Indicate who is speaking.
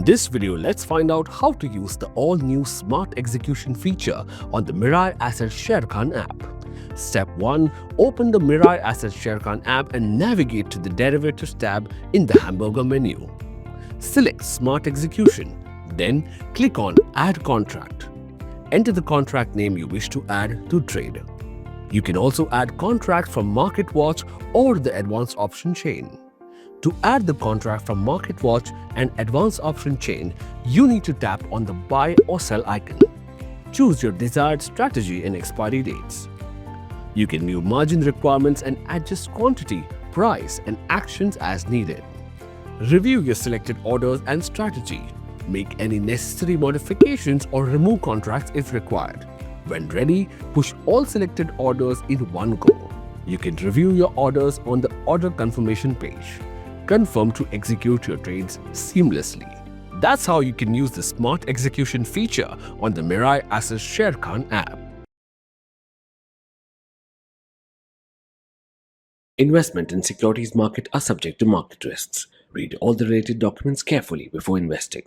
Speaker 1: In this video, let's find out how to use the all-new Smart Execution feature on the Mirae Asset Sharekhan app. Step 1. Open the Mirae Asset Sharekhan app and navigate to the Derivatives tab in the hamburger menu. Select Smart Execution, then click on Add Contract. Enter the contract name you wish to add to trade. You can also add contracts from MarketWatch or the Advanced Option Chain. To add the contract from MarketWatch and Advanced Option Chain, you need to tap on the Buy or Sell icon. Choose your desired strategy and expiry dates. You can view margin requirements and adjust quantity, price, and actions as needed. Review your selected orders and strategy. Make any necessary modifications or remove contracts if required. When ready, push all selected orders in one go. You can review your orders on the order confirmation page. Confirm to execute your trades seamlessly. That's how you can use the Smart Execution feature on the Mirae Asset Sharekhan app. Investment in securities market are subject to market risks. Read all the related documents carefully before investing.